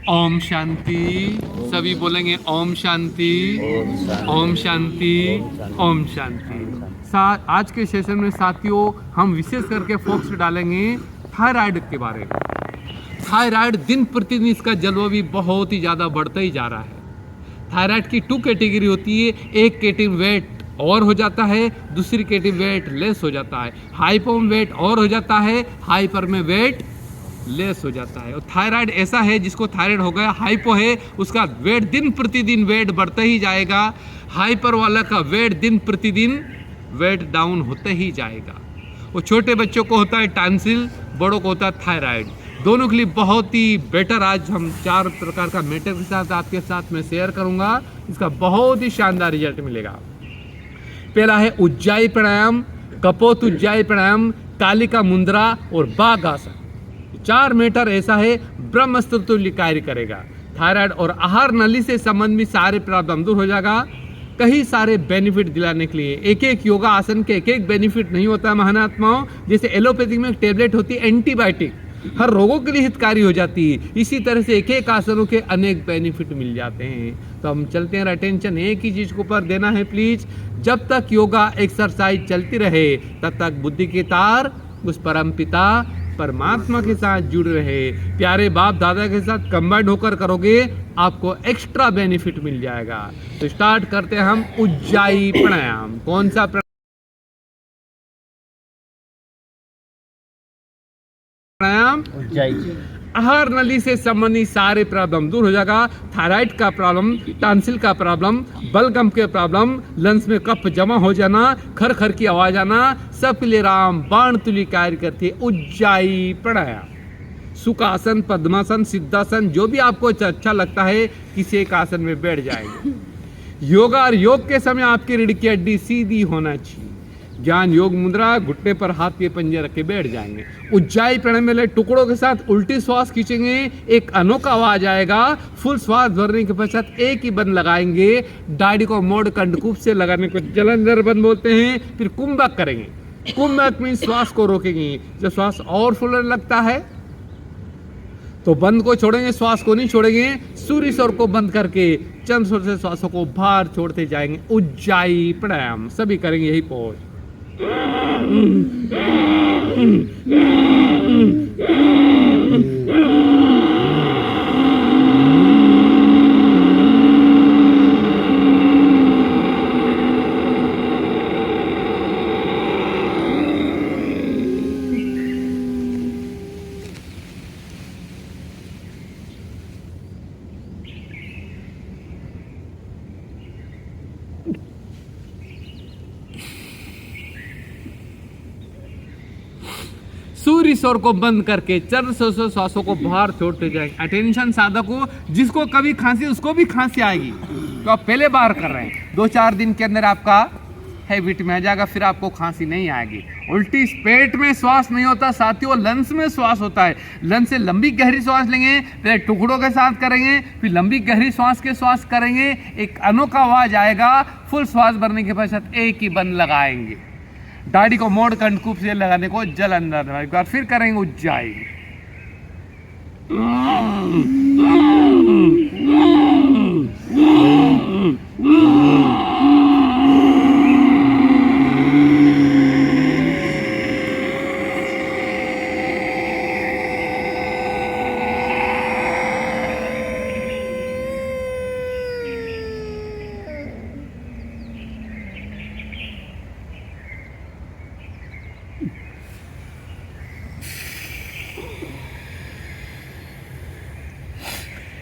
ओम शांति। सभी बोलेंगे ओम शांति, ओम शांति, ओम शांति। आज के सेशन में साथियों हम विशेष करके फोकस डालेंगे थायराइड के बारे में। थायराइड दिन प्रतिदिन इसका जलवा भी बहुत ही ज़्यादा बढ़ता ही जा रहा है। थायराइड की 2 कैटेगरी होती है। एक कैटेगरी वेट और हो जाता है, दूसरी कैटेगरी वेट लेस हो जाता है। हाइपो में वेट और हो जाता है, हाइपर में वेट लेस हो जाता है। और थायराइड ऐसा है जिसको थायराइड हो गया, हाइपो है, उसका वेट दिन प्रतिदिन वेट बढ़ता ही जाएगा। हाइपर वाला का वेट दिन प्रतिदिन वेट डाउन होते ही जाएगा। वो छोटे बच्चों को होता है टॉन्सिल, बड़ों को होता है थायराइड। दोनों के लिए बहुत ही बेटर आज हम 4 प्रकार का मैटर के साथ आपके साथ में शेयर करूंगा। इसका बहुत ही शानदार रिजल्ट मिलेगा। पहला है उज्जाई प्राणायाम, कपोत उज्जाई प्राणायाम, कालिका मुद्रा और बाघ आसन। 4 मैटर ऐसा है ब्रह्मास्त्र तुल्य कार्य करेगा। थायराइड और आहार नली से संबंधित सारे प्रॉब्लम दूर हो जाएगा। कई सारे बेनिफिट दिलाने के लिए एक एक योगा आसन के एक एक बेनिफिट नहीं होता है महात्माओं। जैसे एलोपैथिक में एक टेबलेट होती है एंटीबायोटिक, हर रोगों के लिए हितकारी हो जाती है, इसी तरह से एक एक आसनों के अनेक बेनिफिट मिल जाते हैं। तो हम चलते हैं, अटेंशन एक ही चीज के ऊपर देना है प्लीज। जब तक योगा एक्सरसाइज चलती रहे तब तक बुद्धि के तार उस परम पिता परमात्मा के साथ जुड़ रहे, प्यारे बाप दादा के साथ कंबाइंड होकर करोगे, आपको एक्स्ट्रा बेनिफिट मिल जाएगा। तो स्टार्ट करते हैं हम उज्जाई प्राणायाम। कौन सा प्राणायाम? उज्जाई। आहार नली से संबंधित सारे प्रॉब्लम दूर हो जाएगा। थायराइड का प्रॉब्लम, टॉन्सिल का प्रॉब्लम, बलगम के प्रॉब्लम, लंग्स में कफ जमा हो जाना, खर खर की आवाज आना, सब के लिए राम बाण तुल्य कार्य करती है उज्जाई प्राणायाम। सुखासन, पद्मासन, सिद्धासन, जो भी आपको अच्छा लगता है किसी एक आसन में बैठ जाएंगे। योगा और योग के समय आपकी रीढ़ की हड्डी सीधी होना चाहिए। ज्ञान योग मुद्रा, घुटने पर हाथ के पंजे रख के बैठ जाएंगे। उज्जाई प्राणायाम में टुकड़ों के साथ उल्टी श्वास खींचेंगे, एक अनोखा आवाज आएगा। फुल श्वास भरने के पश्चात एक ही बंद लगाएंगे। दाढ़ी को मोड़ कंडकूप से लगाने को जलंधर बंद बोलते हैं। फिर कुंभक करेंगे। कुंभक में श्वास को रोकेंगे। जब श्वास और फूलने लगता है तो बंद को छोड़ेंगे, श्वास को नहीं छोड़ेंगे। सूर्य स्वर को बंद करके चंद्र स्वर से श्वासों को बाहर छोड़ते जाएंगे। उज्जाई प्राणायाम सभी करेंगे यही पोज। सूर्य स्वर को बंद करके चंद्र स्वर से श्वासों को बाहर छोड़ते जाएंगे। अटेंशन साधक को, जिसको कभी खांसी उसको भी खांसी आएगी, तो आप पहले बार कर रहे हैं, 2-4 दिन के अंदर आपका हैबिट में आ जाएगा, फिर आपको खांसी नहीं आएगी। उल्टी पेट में श्वास नहीं होता साथियों, लंग्स में श्वास होता है। लंग्स से लंबी गहरी श्वास लेंगे, पहले टुकड़ों के साथ करेंगे, फिर लंबी गहरी श्वास के श्वास करेंगे। एक अनोखा आवाज आएगा। फुल श्वास भरने के पश्चात एक ही बंद लगाएंगे। दाढ़ी को मोड़ कंडकूप से लगाने को जल अंदर, एक बार फिर करेंगे उज्जाई।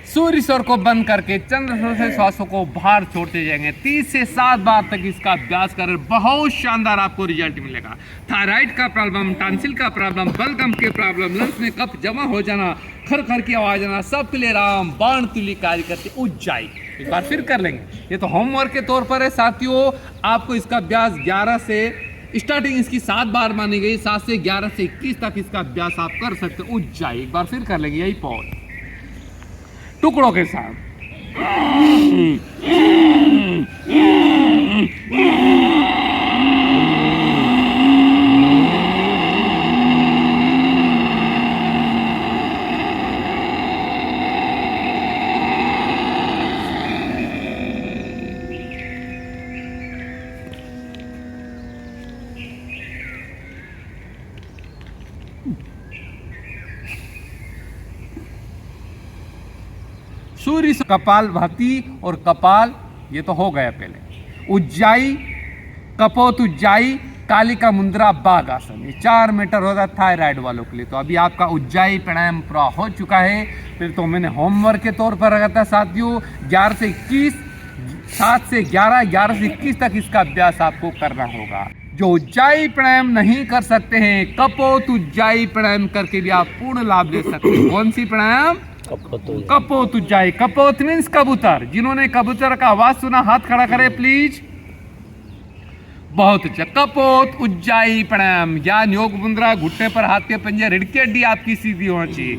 सूर्य स्वर को बंद करके चंद्र स्वर से श्वासों को बाहर छोड़ते जाएंगे। 30 से 7 बार तक इसका अभ्यास करें, बहुत शानदार आपको रिजल्ट मिलेगा। थायराइड का प्रॉब्लम, टॉन्सिल का प्रॉब्लम, बलगम के प्रॉब्लम, लंग्स में कफ जमा हो जाना, खर खर की आवाज आना, सब के लिए राम बाण तुल्य कार्य करते उज्जाई। एक बार फिर कर लेंगे। ये तो होमवर्क के तौर पर है साथियों। आपको इसका अभ्यास 11 से स्टार्टिंग इसकी 7 बार मानी गई, 7 से 11 से 21 तक इसका अभ्यास आप कर सकते हो उज्जाई। एक बार फिर कर लेंगे यही पॉज टुकड़ों के साथ। सूर्य कपाल भाती और कपाल, ये तो हो गया पहले। उज्जाई, कपोत उज्जाई, कालिका मुद्रा, बाघ आसन, ये 4 मीटर होता है थायराइड वालों के लिए। तो अभी आपका उज्जाई प्राणायाम पूरा हो चुका है। फिर तो मैंने होमवर्क के तौर पर रखा था साथियों 11 से 21, 7 से 11, 11 से 21 तक इसका अभ्यास आपको करना होगा। जो उज्जाई प्राणायाम नहीं कर सकते हैं, कपोत उज्जाई प्राणायाम करके भी आप पूर्ण लाभ ले सकते हैं। कौन सी प्राणायाम? कपोत उज्जाई। कपोत मीन्स कबूतर। जिन्होंने कबूतर का आवाज सुना हाथ खड़ा करे प्लीज। बहुत अच्छा। कपोत उज्जाई प्राणायाम, ज्ञान योग मुद्रा, घुटने पर हाथ के पंजे, रीढ़ की हड्डी आपकी सीधी होनी चाहिए।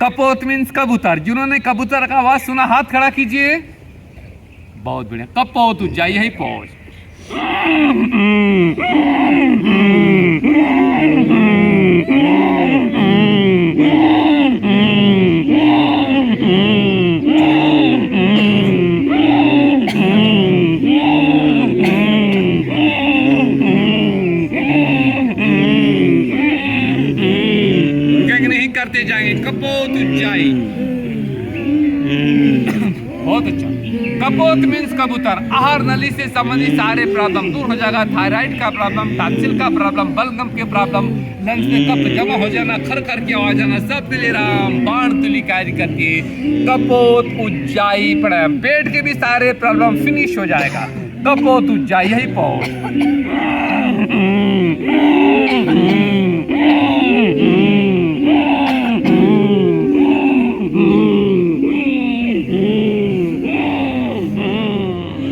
कपोत मीन्स कबूतर। जिन्होंने कबूतर का आवाज सुना हाथ खड़ा कीजिए। बहुत बढ़िया। कपोत उज्जाई, यही पहुंच। करते जाएंगे। कपोत उज्जाई, बहुत अच्छा। कपोत मीन्स कबूतर। आहार नली से संबंधित सारे प्रॉब्लम दूर हो जाएगा। थायराइड का प्रॉब्लम, टॉन्सिल का प्रॉब्लम, बलगम के प्रॉब्लम, लंग्स में कफ जमा हो जाना, खर खर की आवाज आना, सब के लिए राम बाण तुली कार्य करके कपोत उज्जाई प्राणायाम। पेट के भी सारे प्रॉब्लम फिनिश हो जाएगा। कपोत उज्जाई, यही पहुंच।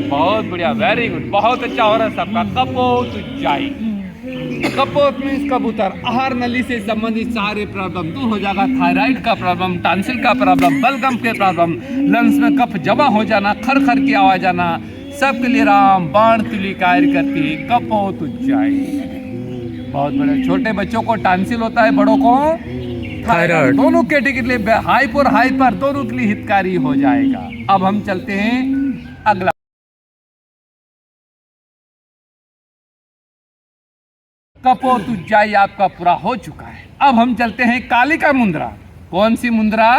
बहुत बढ़िया, वेरी गुड, बहुत अच्छा हो रहा है सबका। कपोत उज्जाई। कपोत मीन्स कबूतर। आहार नली से संबंधित सारे प्रॉब्लम दूर हो जाएगा। थायराइड का प्रॉब्लम, टॉन्सिल का प्रॉब्लम, बलगम के प्रॉब्लम, लंग्स में कफ जमा हो जाना, खर खर की आवाज आना, सब के लिए राम बाण तुली कार्य करती है। कपोत उज्जाई, बहुत बढ़िया। छोटे बच्चों को टॉन्सिल होता है, बड़ों को थायराइड, दोनों कैटेगरी लिए हाइपर हाइपर दोनों के लिए हितकारी हो जाएगा। अब हम चलते हैं अगला। कपोत उज्जाई आपका पूरा हो चुका है। अब हम चलते हैं कालिका मुद्रा। कौन सी मुद्रा?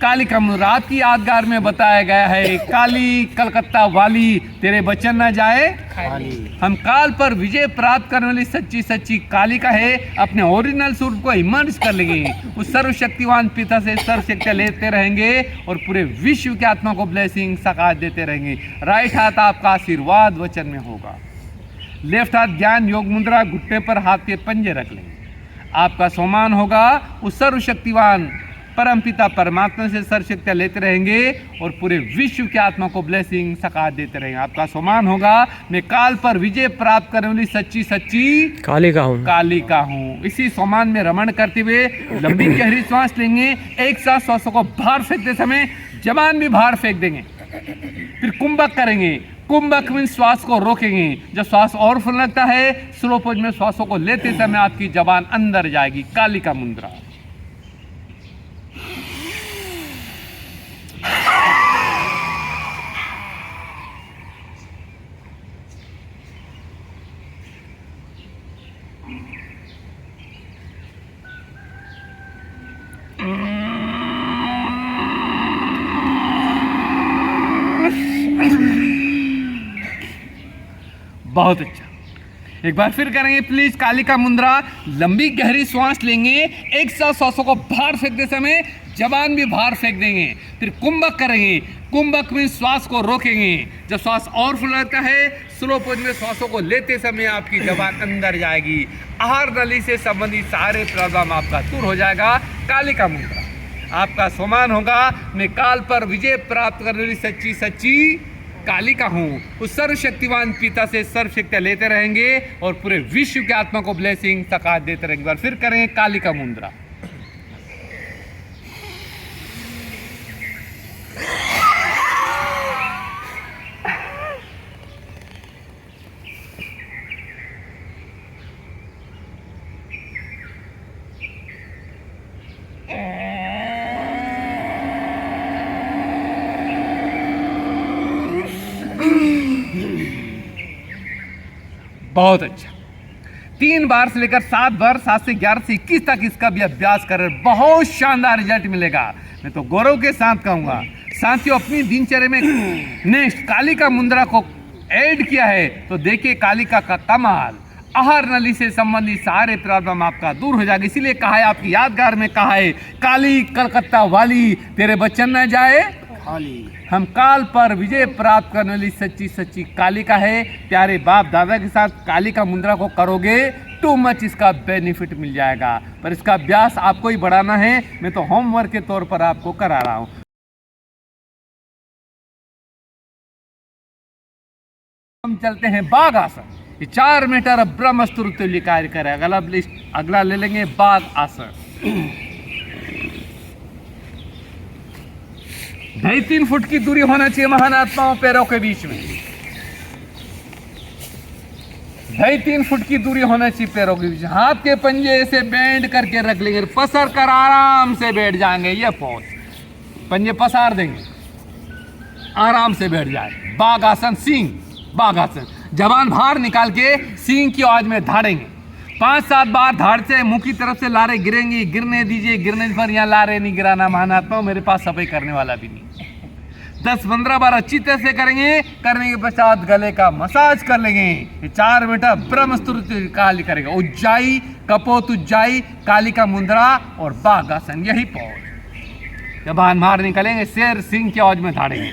कालिका मुद्रा। आपकी यादगार में बताया गया है, काली कलकत्ता वाली तेरे वचन न जाए खाली। हम काल पर विजय प्राप्त करने वाली सच्ची सच्ची कालिका है। अपने ओरिजिनल स्वरूप को इमर्ज कर लेंगे। उस सर्वशक्तिवान पिता से सर्वशक्तियां लेते रहेंगे और पूरे विश्व की आत्मा को ब्लेसिंग सकाश देते रहेंगे। राइट हाथ आपका आशीर्वाद वचन में होगा। लेफ्ट हाथ ज्ञान योग मुद्रा, घुटने पर हाथ के पंजे रख लेंगे। आपका सम्मान होगा। उस सर्वशक्तिवान परमपिता परमात्मा से सर्वशक्तियां लेते रहेंगे और पूरे विश्व की आत्मा को ब्लेसिंग सकाश देते रहेंगे। आपका सम्मान होगा। मैं काल पर विजय प्राप्त करने वाली सच्ची सच्ची कालिका हूँ। इसी सम्मान में रमण करते हुए लंबी गहरी सांस लेंगे। एक साथ श्वासों को बाहर फेंकते समय जबान भी बाहर फेंक देंगे। फिर कुंभक करेंगे। कुंभक में श्वास को रोकेंगे। जब श्वास और फूलने लगता है, स्लो पोज में श्वासों को लेते समय आपकी जबान अंदर जाएगी। कालिका मुद्रा। बहुत अच्छा। एक बार फिर करेंगे प्लीज कालिका मुद्रा। लंबी गहरी श्वास लेंगे। एक साथ श्वासों को बाहर फेंकते समय जबान भी बाहर फेंक देंगे। फिर कुंभक करेंगे। कुंभक में श्वास को रोकेंगे। जब श्वास और फुलाता है, स्लो पोज में श्वासों को लेते समय आपकी जबान अंदर जाएगी। आहार नली से संबंधित सारे प्रॉब्लम आपका दूर हो जाएगा। कालिका मुद्रा। आपका सम्मान होगा। मैं काल पर विजय प्राप्त करने वाली सच्ची सच्ची कालिका हूँ। उस सर्वशक्तिवान पिता से सर्वशक्तियां लेते रहेंगे और पूरे विश्व की आत्मा को ब्लेसिंग सकाश देते रहेंगे। बार फिर करेंगे कालिका मुद्रा। बहुत अच्छा। 3 बार से लेकर 7 बार, 7 से 11 से 21 तक इसका भी अभ्यास करें। बहुत शानदार रिजल्ट मिलेगा। मैं तो गौरव के साथ कहूंगा। साथियों, अपनी दिनचर्या में नेक्स्ट कालिका मुद्रा को ऐड किया है तो देखिए कालिका का कमाल। आहार नली से संबंधित सारे प्रॉब्लम आपका दूर हो जाएगा। इसीलिए कहा है, आपकी यादगार में कहा है, काली कलकत्ता वाली तेरे बच्चन न जाए खाली। हम काल पर विजय प्राप्त करने वाली सच्ची सच्ची कालिका है। प्यारे बाप दादा के साथ कालिका मुद्रा को करोगे टू मच इसका बेनिफिट मिल जाएगा, पर इसका अभ्यास आपको ही बढ़ाना है। मैं तो होमवर्क के तौर पर आपको करा रहा हूं। हम चलते हैं बाघ आसन। ये 4 मीटर ब्रह्मस्त्र तुल्य कार्य करेगा। अगला ले लेंगे बाघ आसन। 2.5-3 फुट की दूरी होना चाहिए महान आत्माओं पैरों के बीच में। 2.5-3 फुट की दूरी होना चाहिए पैरों के बीच। हाथ के पंजे ऐसे बेंड करके रख लेंगे, पसर कर आराम से बैठ जाएंगे। ये पोज, पंजे पसार देंगे, आराम से बैठ जाए। बाघ आसन, सिंह बाघ आसन। जबान बाहर निकाल के सिंह की आवाज में धाड़ेंगे। 5-7 बार धाड़ से मुंह की तरफ से लारे गिरेंगी। गिरने दीजिए, गिरने पर यहाँ लारे नहीं गिराना महानात्मा, मेरे पास सफाई करने वाला भी नहीं। 10-15 बार अच्छी तरह से करेंगे। करने के पश्चात गले का मसाज कर लेंगे। ये 4 मीटर ब्रह्मस्त्र काली करेगा। उज्जाई, कपोत उज्जाई, कालिका मुद्रा और बाघ आसन, यही पौध। जबान बाहर निकलेंगे, शेर सिंह की आवाज में धाड़ेंगे।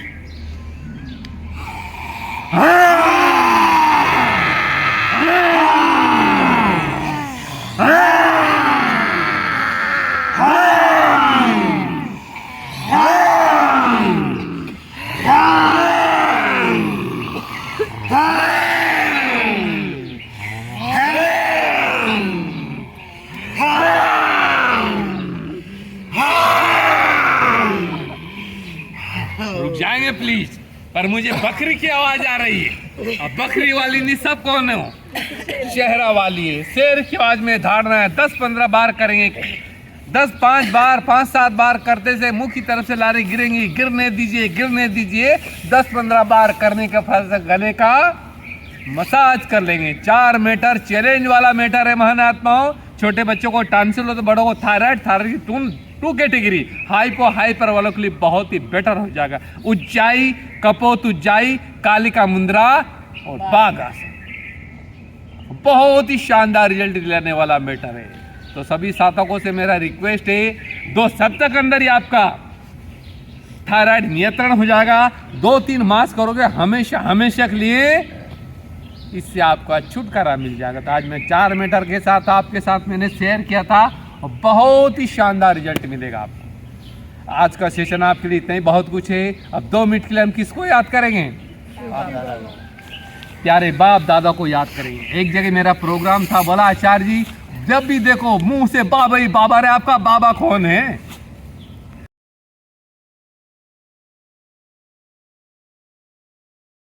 रुक जाएंगे प्लीज, पर मुझे बकरी की आवाज आ रही है। अब बकरी वाली नहीं, सब कौन हो? चेहरा वाली है। शेर की आवाज में धाड़ना है। 10-15 बार करेंगे। 5 बार 5-7 बार करते से मुंह की तरफ से लारे गिरेंगी। गिरने दीजिए, गिरने दीजिए। 10-15 बार करने का फल गले का मसाज कर लेंगे। 4 मीटर चैलेंज वाला मीटर है महान आत्माओं। छोटे बच्चों को टांसिल हो तो बड़ों को thyroid two category, hypo hyper वालों के लिए बहुत ही बेटर हो जाएगा। उज्जाई, कपोत उज्जाई, कालिका मुद्रा और बाघ आसन, बहुत ही शानदार रिजल्ट दिलाने वाला मैटर है। तो सभी साधकों से मेरा रिक्वेस्ट है, 2 सप्ताह के अंदर ही आपका थायराइड नियंत्रण हो जाएगा। 2-3 मास करोगे हमेशा हमेशा के लिए, इससे आपका छुटकारा मिल जाएगा। तो आज मैं 4 मीटर के साथ आपके साथ मैंने शेयर किया था और बहुत ही शानदार रिजल्ट मिलेगा आपको। आज का सेशन आपके लिए इतना ही बहुत कुछ है। अब 2 मिनट के लिए हम किसको याद करेंगे? प्यारे बाप दादा को याद करेंगे। एक जगह मेरा प्रोग्राम था, बोला आचार्य जी जब भी देखो मुंह से बाबा ही बाबा रे, आपका बाबा कौन है?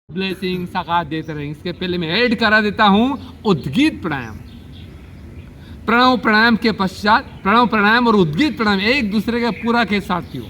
ब्लेसिंग सकात देते रहेंगे। इसके पहले मैं ऐड करा देता हूं उद्गीत प्राणायाम। प्रणव प्राणायाम के पश्चात, प्रणव प्राणायाम और उद्गीत प्राणायाम एक दूसरे के पूरा के साथियों।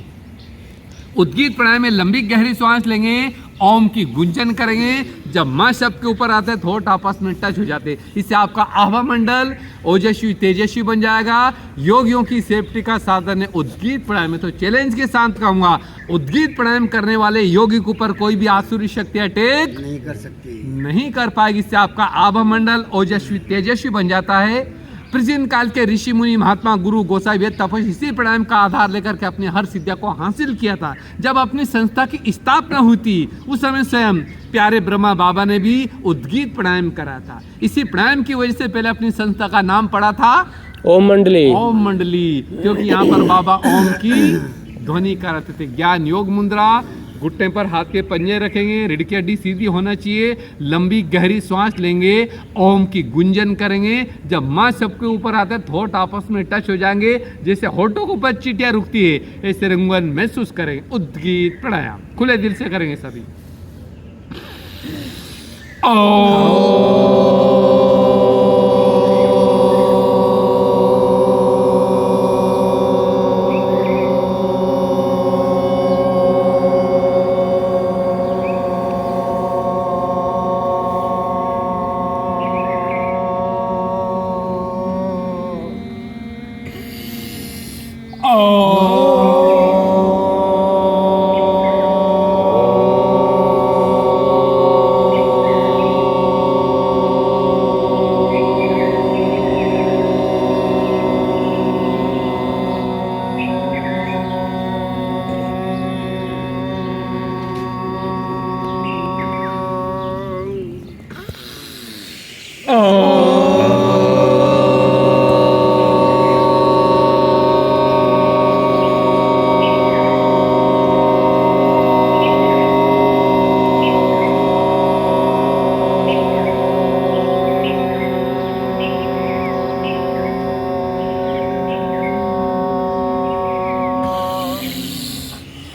उद्गीत प्राणायाम में लंबी गहरी सांस लेंगे, ओम की गुंजन करेंगे। जब माँ शब्द के ऊपर आते हैं तो होठ आपस में टच हो जाते हैं। इससे आपका आभा मंडल ओजस्वी तेजस्वी बन जाएगा। योगियों की सेफ्टी का साधन है उद्गीत प्राणायाम में। तो चैलेंज के साथ कहूंगा, उद्गीत प्राणायाम करने वाले योगी के ऊपर कोई भी आसुरी शक्ति अटैक नहीं कर पाएगी। इससे आपका आभा मंडल ओजस्वी तेजस्वी बन जाता है। प्राचीन काल के ऋषि मुनि महात्मा गुरु गोसाई वेद तपस्वी इसी प्राणायाम का आधार लेकर के अपनी हर सिद्धियों को हासिल किया था। जब अपनी संस्था की स्थापना हुई थी उस समय स्वयं प्यारे ब्रह्मा बाबा ने भी उद्गीत प्राणायाम करा था। इसी प्राणायाम की वजह से पहले अपनी संस्था का नाम पड़ा था ओम मंडली। ओम मंडली, क्योंकि यहाँ पर बाबा ओम की ध्वनि कराते थे। ज्ञान योग मुद्रा, घुटने पर हाथ के पंजे रखेंगे, रीढ़ की हड्डी सीधी होना चाहिए। लंबी गहरी सांस लेंगे, ओम की गुंजन करेंगे। जब माँ सबके ऊपर आता है होठ आपस में टच हो जाएंगे, जैसे होठों के ऊपर चींटियां रुकती है ऐसे रंगन महसूस करेंगे। उद्गीत प्राणायाम खुले दिल से करेंगे सभी। Oh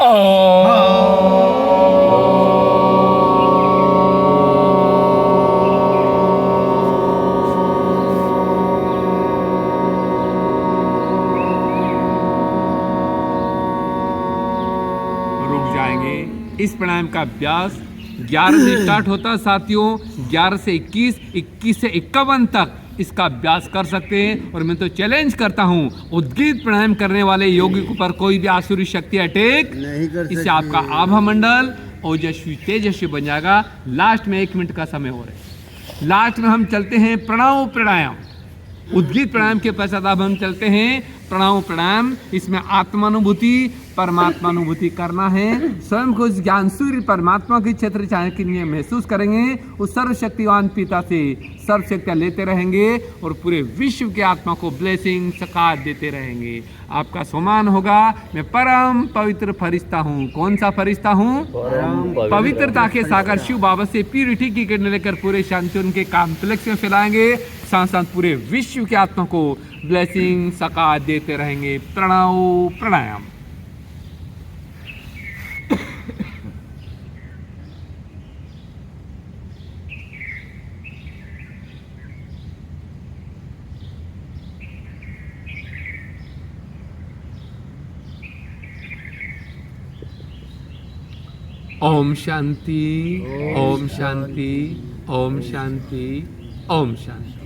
रुक जाएंगे। इस प्राणायाम का अभ्यास 11 से स्टार्ट होता है साथियों, 11 से 21, 21 से 51 तक इसका अभ्यास कर सकते हैं। और मैं तो चैलेंज करता हूँ, उद्गीत प्राणायाम करने वाले योगी के ऊपर कोई भी आसुरी शक्ति अटैक नहीं कर इससे सकती। आपका आभा मंडल ओजस्वी तेजस्वी बन जाएगा। लास्ट में 1 मिनट का समय हो रहा है। लास्ट में हम चलते हैं प्रणव प्राणायाम। उद्गीत प्राणायाम के पश्चात अब हम चलते हैं प्रणव प्राणायाम। इसमें आत्मानुभूति परमात्मानुभूति करना है। स्वयं को उस ज्ञान सूर्य परमात्मा के क्षेत्र चाहे के लिए महसूस करेंगे। उस सर्वशक्तिवान पिता से सर्व शक्तियाँ लेते रहेंगे और पूरे विश्व के आत्मा को ब्लेसिंग सकात देते रहेंगे। आपका सम्मान होगा। मैं परम पवित्र फरिश्ता हूँ। कौन सा फरिश्ता हूँ? पवित्रता के सागर शिव बाबा से प्यूरिटी की किरण लेकर पूरे शांति उनके कॉम्प्लेक्स में फैलाएंगे। साथ साथ पूरे विश्व के आत्मा को ब्लेसिंग सकात देते रहेंगे। प्रणव प्राणायाम। ओम शांति, ओम शांति, ओम शांति, ओम शांति।